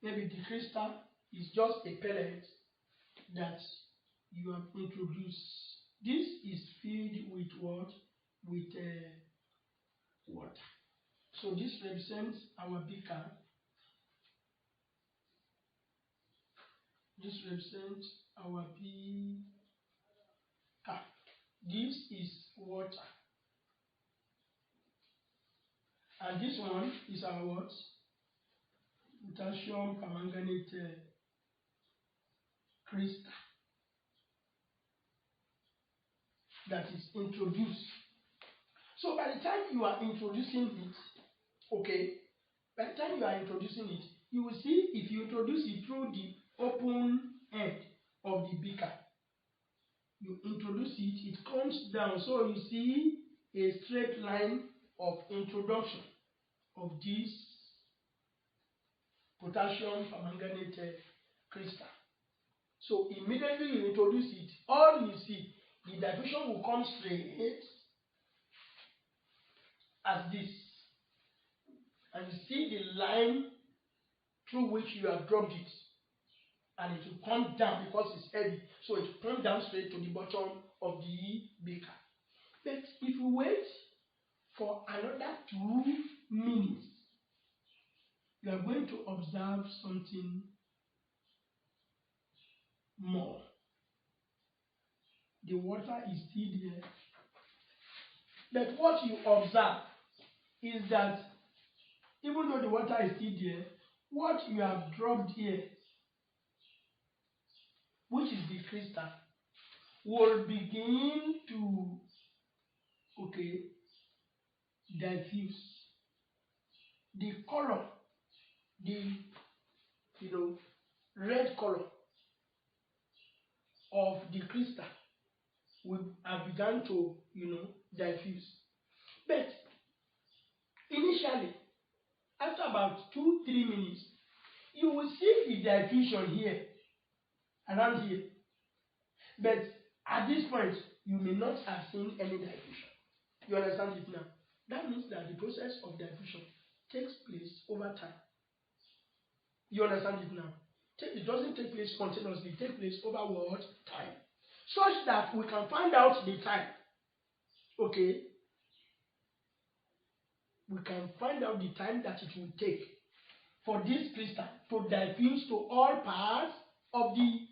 maybe the crystal is just a pellet that you have introduced. This is filled with what? With water. So this represents our beaker. This represents our beaker. This is water. And this one is our what? Potassium permanganate crystal that is introduced. So by the time you are introducing it, okay, by the time you are introducing it, you will see if you introduce it through the open end of the beaker, you introduce it, it comes down. So you see a straight line of introduction of this potassium permanganate crystal. So immediately you introduce it, all you see, the diffusion will come straight as this. And you see the line through which you have dropped it. And it will come down because it's heavy. So it will come down straight to the bottom of the beaker. But if you wait for another 2 minutes, you are going to observe something more. The water is still there. But what you observe is that even though the water is still there, what you have dropped here, which is the crystal, will begin to, okay, diffuse. The color, the red color of the crystal will have begun to diffuse. But initially, after about 2-3 minutes, you will see the diffusion here, around here. But at this point, you may not have seen any diffusion. You understand it now? That means that the process of diffusion takes place over time. You understand it now? It doesn't take place spontaneously, it takes place over what? Time. Such that we can find out the time. Okay? We can find out the time that it will take for this crystal to diffuse to all parts of the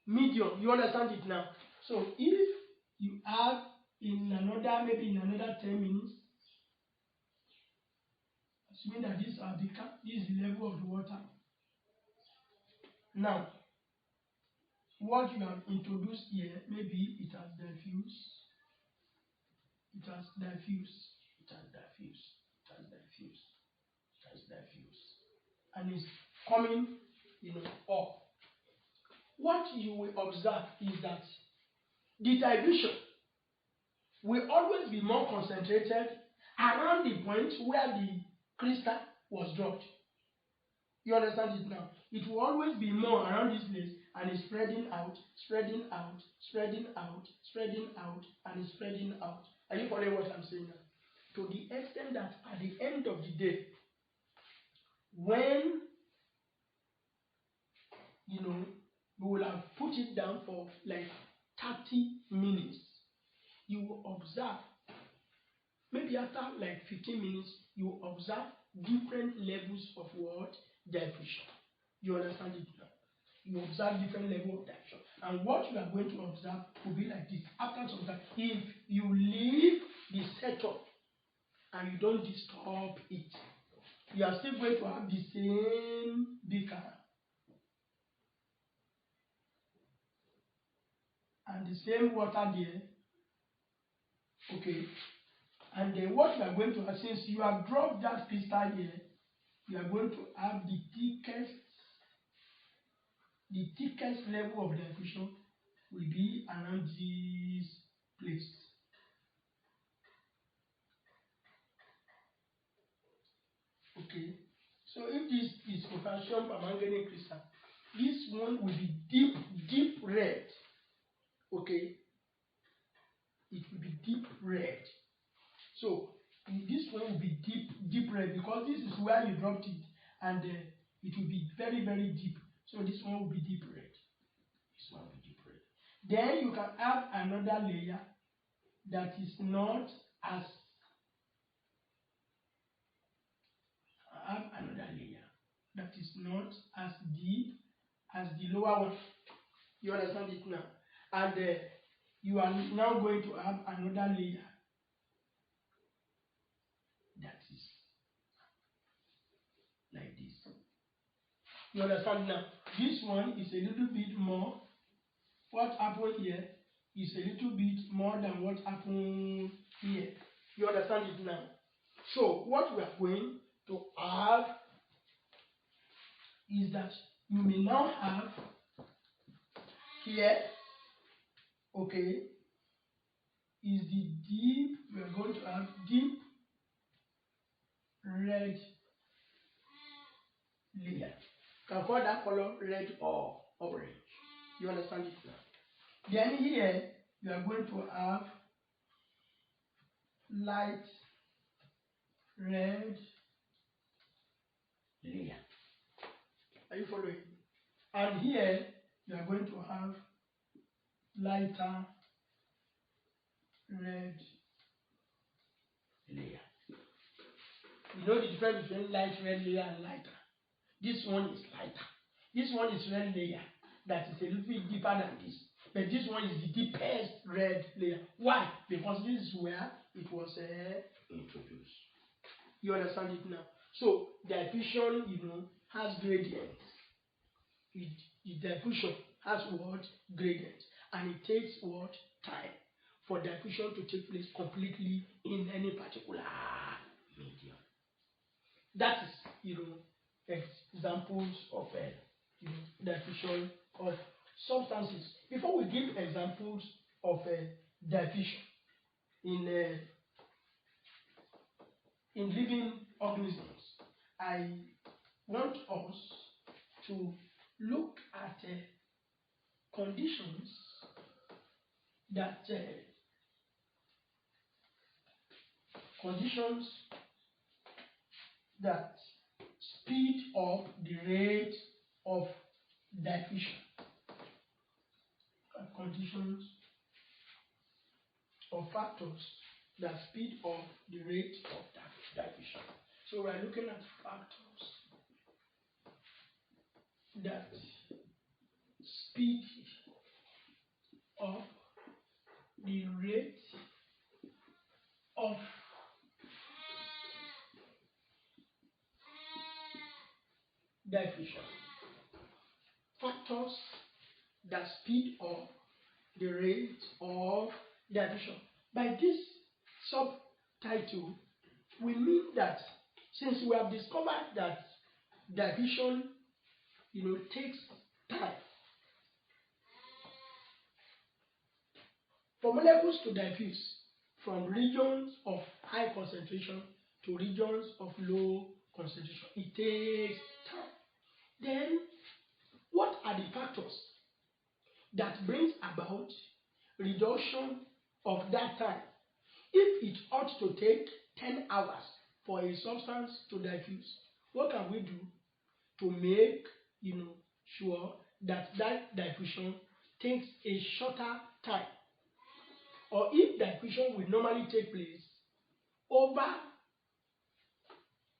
medium. You understand it now? So if you have maybe in another 10 minutes, assuming that this is the level of the water. Now, what you have introduced here, maybe it has diffused, it has diffused, it has diffused, it has diffused, it has diffused, and it's coming, up. What you will observe is that the diffusion will always be more concentrated around the point where the crystal was dropped. You understand it now? It will always be more around this place, and it's spreading out, spreading out, spreading out, spreading out, and it's spreading out. Are you following what I'm saying now? To the extent that at the end of the day, when you will have put it down for like 30 minutes, you will observe, maybe after like 15 minutes, you will observe different levels of what? Diffusion. You understand it now? You observe different levels of diffusion. And what you are going to observe will be like this. After some time, if you leave the setup and you don't disturb it, you are still going to have the same beaker and the same water there. Okay. And then what you are going to have, since you have dropped that crystal here, you are going to have the thickest level of diffusion will be around this place. Okay. So if this is potassium permanganate crystal, this one will be deep red. Okay. It will be deep red. So this one will be deep red because this is where you dropped it, and it will be very, very deep. So this one will be deep red. This one will be deep red. Then you can add another layer that is not as deep as the lower one. You understand it now? And you are now going to have another layer that is like this. You understand now? This one is a little bit more. What happened here is a little bit more than what happened here. You understand it now? So what we are going to have is that you may now have here, okay, is the deep, we are going to have deep red layer. You can call that color red or orange. You understand it now? Then here, you are going to have light red layer. Are you following? And here, you are going to have lighter red layer. You know the difference between light red layer and lighter. This one is lighter. This one is red layer that is a little bit deeper than this. But this one is the deepest red layer. Why? Because this is where it was introduced. You understand it now? So diffusion, has gradients. The diffusion has what? Gradient. And it takes what? Time for diffusion to take place completely in any particular medium. That is, examples of diffusion of substances. Before we give examples of diffusion in living organisms, I want us to look at conditions that speed up the rate of diffusion. Conditions or factors that speed up the rate of diffusion. So we are looking at factors that speed up the rate of diffusion. Factors that speed up the rate of diffusion. By this subtitle, we mean that since we have discovered that diffusion, takes time for molecules to diffuse from regions of high concentration to regions of low concentration, it takes time. Then, what are the factors that brings about reduction of that time? If it ought to take 10 hours for a substance to diffuse, what can we do to make sure that diffusion takes a shorter time? Or if diffusion will normally take place over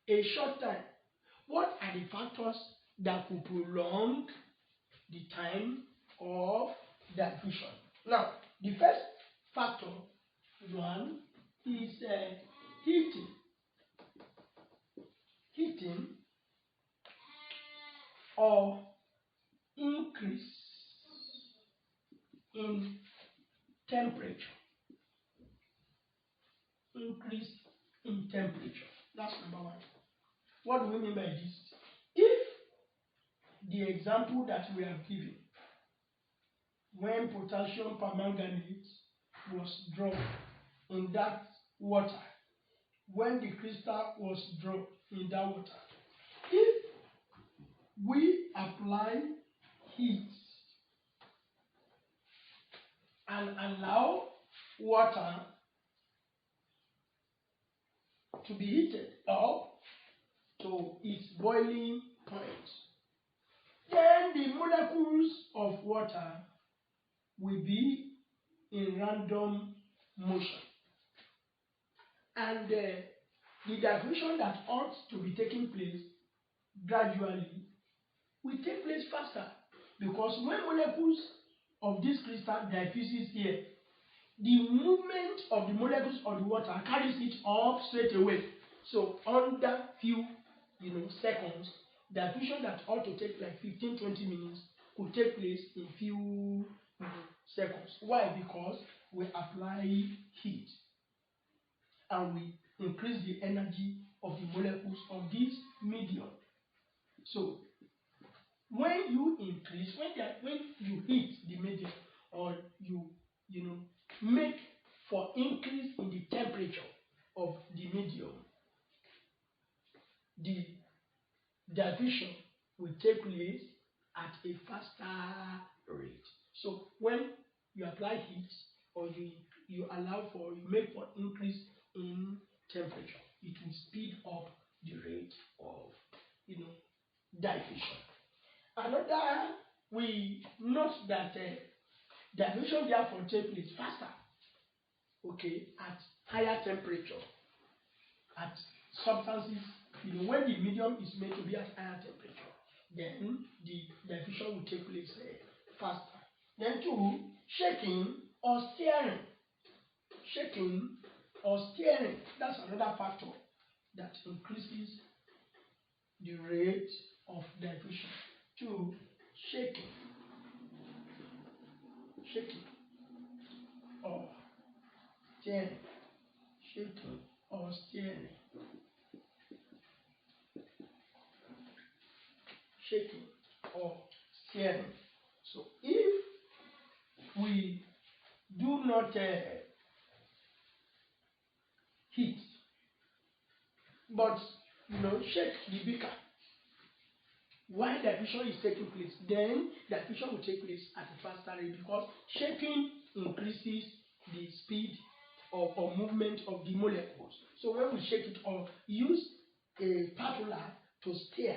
a short time, what are the factors that could prolong the time of diffusion? Now, the first factor, one, is heating. Heating or increase in temperature. Increase in temperature. That's number one. What do we mean by this? If the example that we have given, when potassium permanganate was dropped in that water, when the crystal was dropped in that water, if we apply heat and allow water to be heated up to its boiling point, water will be in random motion, and the diffusion that ought to be taking place gradually will take place faster, because when molecules of this crystal diffuses here, the movement of the molecules of the water carries it up straight away. So under few seconds, diffusion that ought to take like 15-20 minutes could take place in few seconds. Why? Because we apply heat and we increase the energy of the molecules of this medium. So when you increase, when you heat the medium, or you make for increase in the temperature of the medium, the diffusion will take place at a faster rate. So when you apply heat, or you make for increase in temperature, it will speed up the rate of diffusion. Another, we note that diffusion therefore takes place faster, at higher temperature, at substances, when the medium is made to be at higher temperature, then the diffusion will take place faster. Then two, shaking or stirring. Shaking or stirring, that's another factor that increases the rate of diffusion. Two, shaking or stirring. Shaking or stirring. Shaking or stirring. So if we do not heat, but shake the beaker while diffusion is taking place, then diffusion will take place at a faster rate, because shaking increases the speed or movement of the molecules. So when we shake it or use a spatula to stir